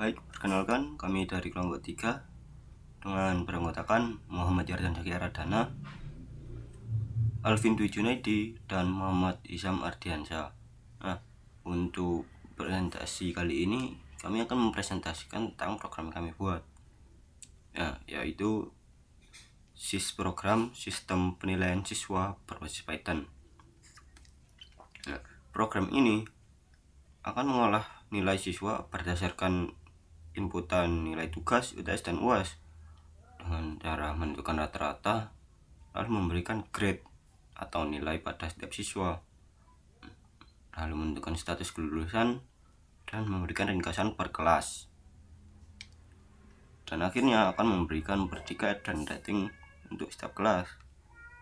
Baik, perkenalkan kami dari kelompok 3 dengan beranggotakan Muhammad Yardan Zaki Aradana, Alvin Dwi Junaidi, dan Muhammad Isam Ardiansyah. Nah, untuk presentasi kali ini kami akan mempresentasikan tentang program yang kami buat, yaitu program Sistem Penilaian Siswa berbasis Python. Nah, program ini akan mengolah nilai siswa berdasarkan inputan nilai tugas, UTS, dan UAS dengan cara menentukan rata-rata lalu memberikan grade atau nilai pada setiap siswa, lalu menentukan status kelulusan dan memberikan ringkasan per kelas, dan akhirnya akan memberikan predikat dan rating untuk setiap kelas.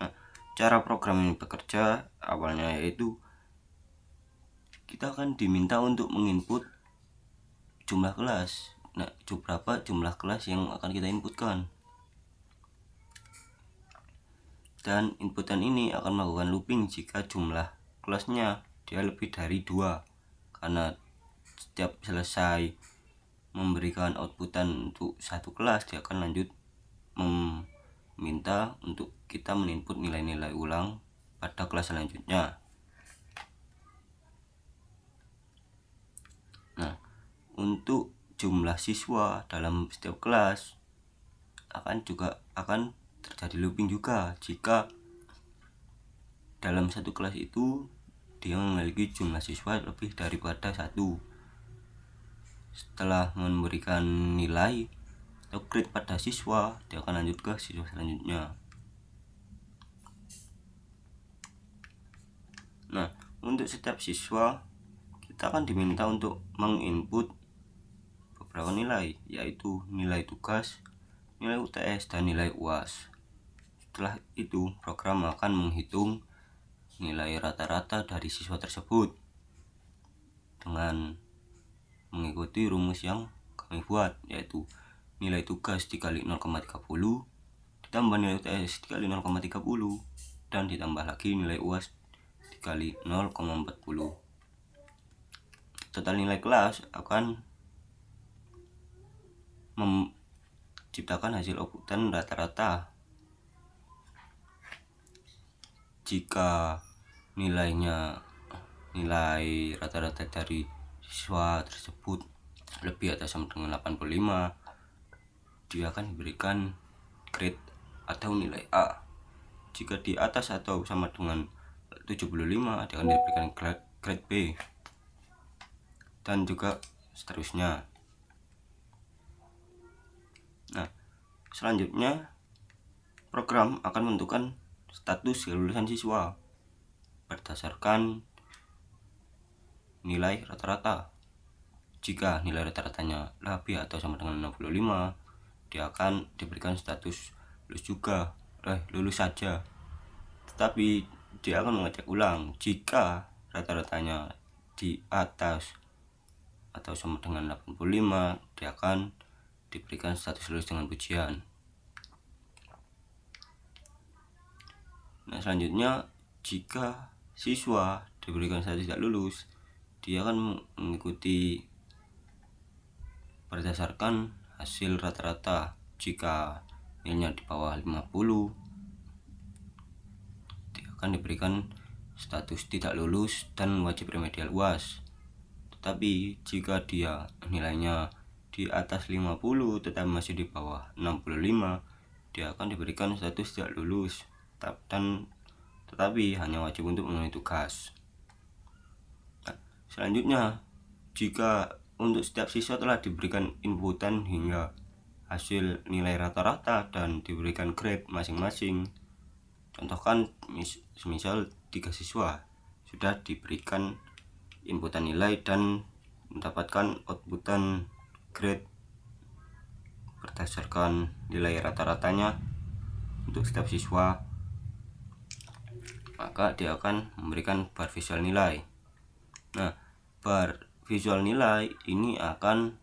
Nah, cara program ini bekerja awalnya yaitu kita akan diminta untuk menginput jumlah kelas. Nah, berapa jumlah kelas yang akan kita inputkan, dan inputan ini akan melakukan looping jika jumlah kelasnya dia lebih dari 2, karena setiap selesai memberikan outputan untuk satu kelas dia akan lanjut meminta untuk kita menginput nilai-nilai ulang pada kelas selanjutnya. Nah, untuk jumlah siswa dalam setiap kelas akan terjadi looping juga jika dalam satu kelas itu dia memiliki jumlah siswa lebih daripada 1. Setelah memberikan nilai atau grade pada siswa, dia akan lanjut ke siswa selanjutnya. Nah, untuk setiap siswa kita akan diminta untuk menginput beberapa nilai, yaitu nilai tugas, nilai UTS, dan nilai UAS. Setelah itu, program akan menghitung nilai rata-rata dari siswa tersebut dengan mengikuti rumus yang kami buat, yaitu nilai tugas dikali 0,30 ditambah nilai UTS dikali 0,30 dan ditambah lagi nilai UAS dikali 0,40. Total nilai kelas akan menciptakan hasil outputan rata-rata. Jika nilai rata-rata dari siswa tersebut lebih atau sama dengan 85, dia akan diberikan grade atau nilai A. Jika di atas atau sama dengan 75, dia akan diberikan grade B, dan juga seterusnya. Nah, selanjutnya program akan menentukan status kelulusan siswa berdasarkan nilai rata-rata. Jika nilai rata-ratanya lebih atau sama dengan 65, dia akan diberikan status lulus saja. Tetapi dia akan mengecek ulang jika rata-ratanya di atas atau sama dengan 85, dia akan diberikan status lulus dengan pujian. Nah, selanjutnya jika siswa diberikan status tidak lulus, dia akan mengikuti berdasarkan hasil rata-rata. Jika nilainya di bawah 50, dia akan diberikan status tidak lulus dan wajib remedial UAS. Tetapi jika dia nilainya di atas 50 tetapi masih di bawah 65, dia akan diberikan status tidak lulus tetapi hanya wajib untuk memenuhi tugas. Nah, selanjutnya jika untuk setiap siswa telah diberikan inputan hingga hasil nilai rata-rata dan diberikan grade masing-masing, contohkan misal 3 siswa sudah diberikan inputan nilai dan mendapatkan outputan grade berdasarkan nilai rata-ratanya untuk setiap siswa, maka dia akan memberikan bar visual nilai. Nah, bar visual nilai ini akan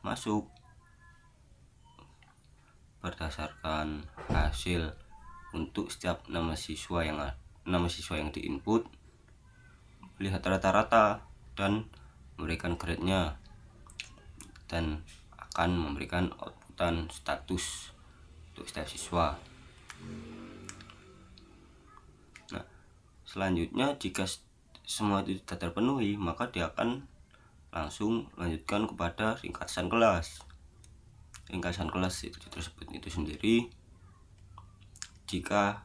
masuk berdasarkan hasil untuk setiap nama siswa yang diinput, lihat rata-rata dan memberikan grade-nya. dan akan memberikan outputan status untuk setiap siswa. Nah, selanjutnya jika semua itu sudah terpenuhi, maka dia akan langsung lanjutkan kepada ringkasan kelas. Ringkasan kelas itu tersebut itu sendiri jika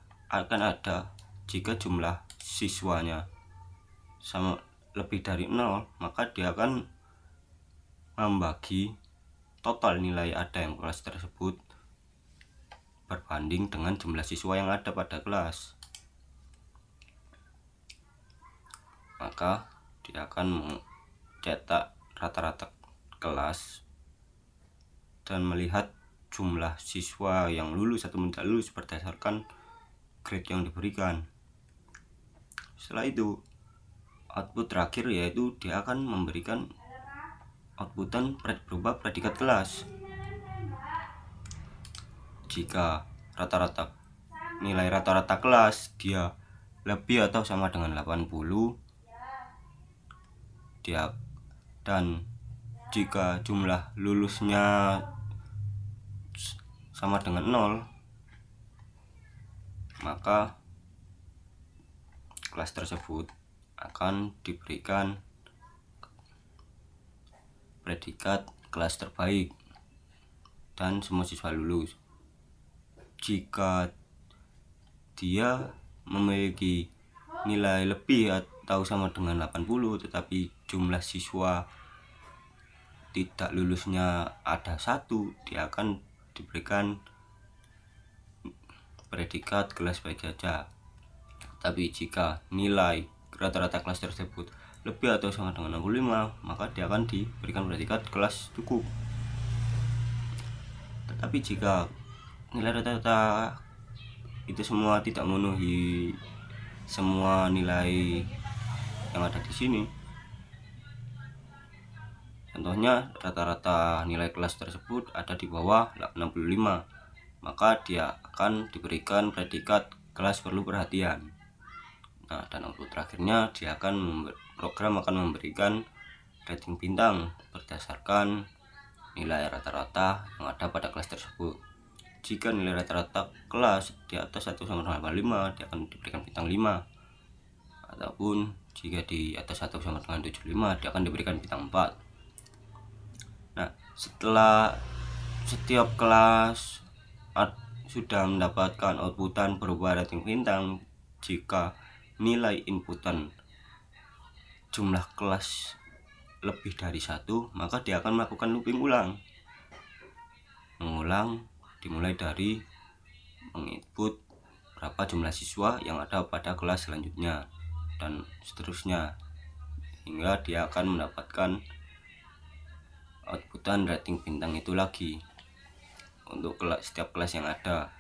jumlah siswanya sama lebih dari 0, maka dia akan membagi total nilai ada yang kelas tersebut berbanding dengan jumlah siswa yang ada pada kelas. Maka dia akan mencetak rata-rata kelas dan melihat jumlah siswa yang lulus atau tidak lulus berdasarkan grade yang diberikan. Setelah itu, output terakhir yaitu dia akan memberikan outputan berupa predikat kelas. Jika nilai rata-rata kelas dia lebih atau sama dengan 80, dan jika jumlah lulusnya sama dengan 0, maka kelas tersebut akan diberikan predikat kelas terbaik dan semua siswa lulus. Jika dia memiliki nilai lebih atau sama dengan 80 tetapi jumlah siswa tidak lulusnya ada 1, dia akan diberikan predikat kelas baik saja. Tapi jika nilai rata-rata kelas tersebut lebih atau sama dengan 65, maka dia akan diberikan predikat kelas cukup. Tetapi jika nilai rata-rata itu semua tidak memenuhi semua nilai yang ada di sini, contohnya rata-rata nilai kelas tersebut ada di bawah 65, maka dia akan diberikan predikat kelas perlu perhatian. Nah, dan output terakhirnya program akan memberikan rating bintang berdasarkan nilai rata-rata yang ada pada kelas tersebut. Jika nilai rata-rata kelas di atas 1 sama dengan 85, dia akan diberikan bintang 5. Ataupun jika di atas 1 sama dengan 75, dia akan diberikan bintang 4. Nah, setelah setiap kelas sudah mendapatkan outputan berupa rating bintang, jika nilai inputan jumlah kelas lebih dari 1, maka dia akan melakukan looping mengulang dimulai dari menginput berapa jumlah siswa yang ada pada kelas selanjutnya dan seterusnya, hingga dia akan mendapatkan outputan rating bintang itu lagi untuk setiap kelas yang ada.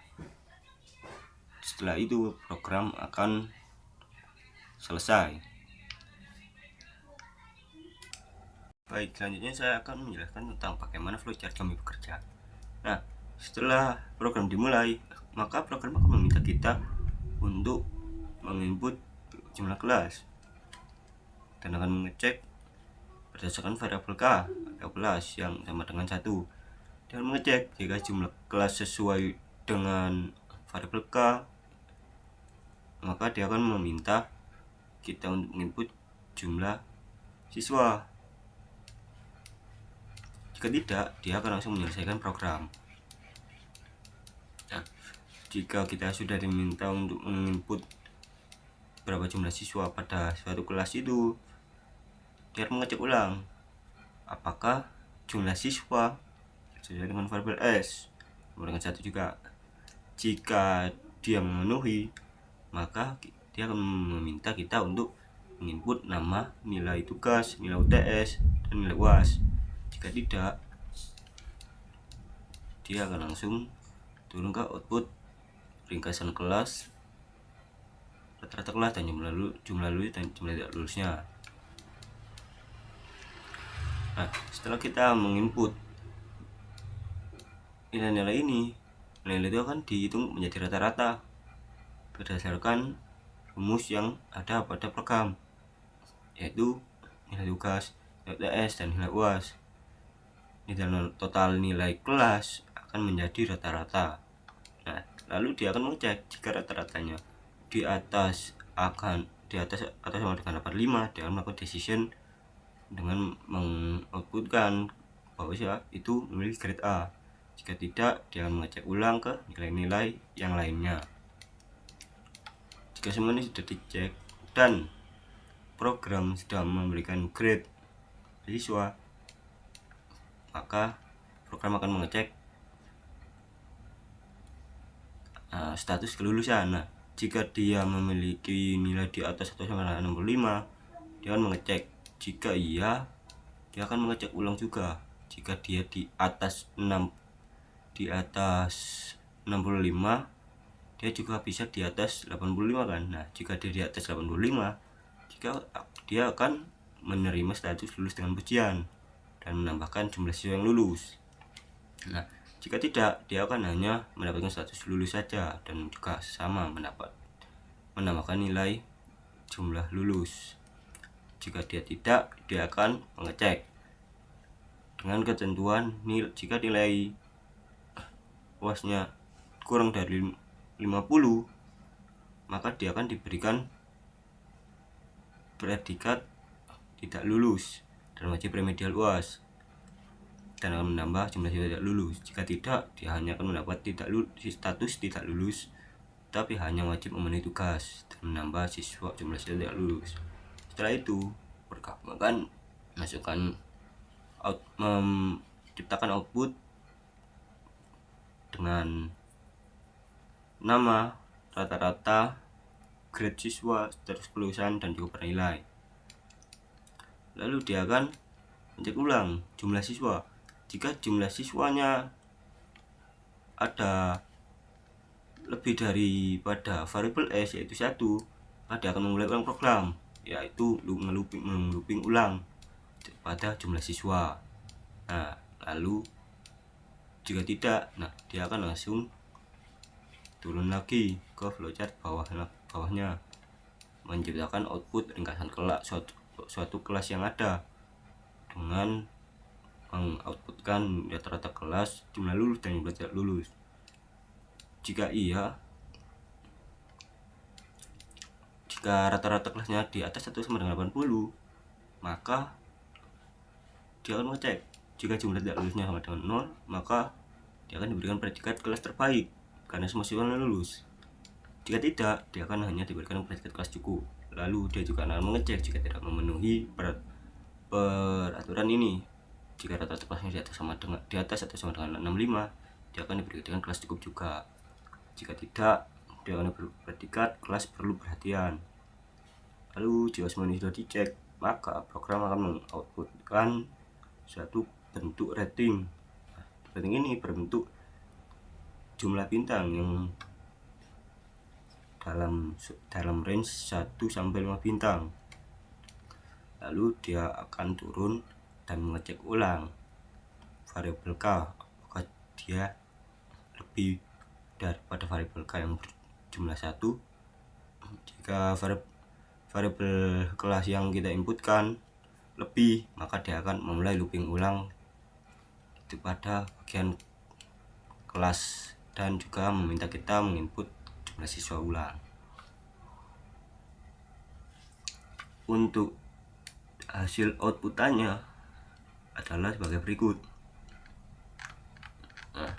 Setelah itu program akan selesai. Baik, selanjutnya saya akan menjelaskan tentang bagaimana flowchart kami bekerja. Nah, setelah program dimulai, maka program akan meminta kita untuk menginput jumlah kelas dan akan mengecek berdasarkan variabel K atau kelas yang sama dengan 1, dan mengecek jika jumlah kelas sesuai dengan variabel K, maka dia akan meminta kita untuk menginput jumlah siswa. Jika tidak, dia akan langsung menyelesaikan program. Nah, jika kita sudah diminta untuk menginput berapa jumlah siswa pada suatu kelas itu, dia mengecek ulang apakah jumlah siswa sesuai dengan variabel S sama dengan 1 juga. Jika dia memenuhi, maka dia akan meminta kita untuk menginput nama, nilai tugas, nilai UTS, dan nilai UAS. Jika tidak, dia akan langsung turun ke output ringkasan kelas, rata-rata kelas, dan jumlah lulus dan jumlah tidak lulusnya. Nah, setelah kita menginput nilai-nilai ini, nilai itu akan dihitung menjadi rata-rata berdasarkan rumus yang ada pada program, yaitu nilai tugas, nilai UTS, dan nilai UAS. total nilai kelas akan menjadi rata-rata. Nah, lalu dia akan mengecek jika rata-ratanya di atas atau sama dengan 85, dia akan melakukan decision dengan mengoutputkan bahwa itu memiliki grade A. Jika tidak, dia akan mengecek ulang ke nilai-nilai yang lainnya. Jika semuanya sudah dicek dan program sudah memberikan grade siswa, maka program akan mengecek status kelulusan. Nah, jika dia memiliki nilai di atas atau sama dengan 65, dia akan mengecek. Jika iya, dia akan mengecek ulang juga. Jika dia di atas 65, dia juga bisa di atas 85 kan. Nah, jika dia di atas 85, dia akan menerima status lulus dengan pujian dan menambahkan jumlah siswa yang lulus. Nah, jika tidak, dia akan hanya mendapatkan status lulus saja dan juga sama menambahkan nilai jumlah lulus. Jika dia tidak, dia akan mengecek dengan ketentuan jika nilai UASnya kurang dari 50, maka dia akan diberikan predikat tidak lulus dan wajib remedial UAS dan akan menambah jumlah siswa tidak lulus. Jika tidak, dia hanya akan mendapat status tidak lulus, tapi hanya wajib memenuhi tugas dan menambah jumlah siswa tidak lulus. Setelah itu, program akan menciptakan output dengan nama, rata-rata, grade siswa, status kelulusan, dan juga nilai. Lalu dia akan mencek ulang jumlah siswa. Jika jumlah siswanya ada lebih daripada variabel S yaitu 1, maka dia akan memulai ulang program, yaitu looping ulang pada jumlah siswa. Nah, lalu jika tidak, dia akan langsung turun lagi ke flowchart bawahnya, menciptakan output ringkasan kelas suatu kelas yang ada dengan mengoutputkan rata-rata kelas, jumlah lulus dan jumlah tidak lulus. Jika rata-rata kelasnya di atas 1 sama dengan 80, maka dia akan mengecek. Jika jumlah tidak lulusnya sama dengan 0, maka dia akan diberikan predikat kelas terbaik karena semua siswa lulus. Jika tidak, dia akan hanya diberikan predikat kelas cukup. Lalu dia juga akan mengecek jika tidak memenuhi peraturan ini. Jika rata-rata kelasnya di atas atau sama dengan 65, dia akan diberikan kelas cukup juga. Jika tidak, dia akan diberi predikat kelas perlu perhatian. Lalu jika semuanya sudah dicek, maka program akan mengoutputkan suatu bentuk rating. Rating ini berbentuk jumlah bintang yang dalam range 1 sampai 5 bintang. Lalu dia akan turun dan mengecek ulang variabel K, apakah dia lebih daripada variabel K yang berjumlah 1. Jika variabel kelas yang kita inputkan lebih, maka dia akan memulai looping ulang itu pada bagian kelas dan juga meminta kita menginput jumlah siswa ulang. Untuk hasil outputannya adalah sebagai berikut. Nah,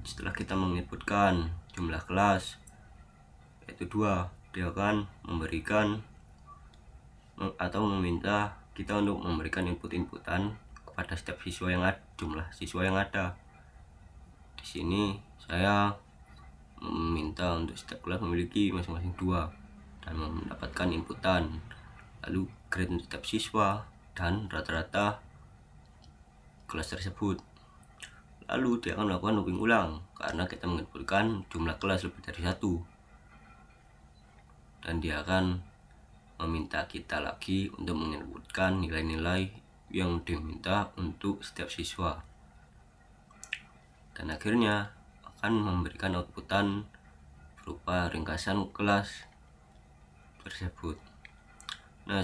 setelah kita menginputkan jumlah kelas yaitu 2, dia akan memberikan atau meminta kita untuk memberikan inputan kepada setiap siswa jumlah siswa yang ada. Di sini saya meminta untuk setiap kelas memiliki masing-masing 2 dan mendapatkan inputan, lalu grade setiap siswa dan rata-rata kelas tersebut. Lalu dia akan melakukan looping ulang karena kita menginputkan jumlah kelas lebih dari 1, dan dia akan meminta kita lagi untuk menginputkan nilai-nilai yang diminta untuk setiap siswa, dan akhirnya akan memberikan outputan berupa ringkasan kelas tersebut. Nah,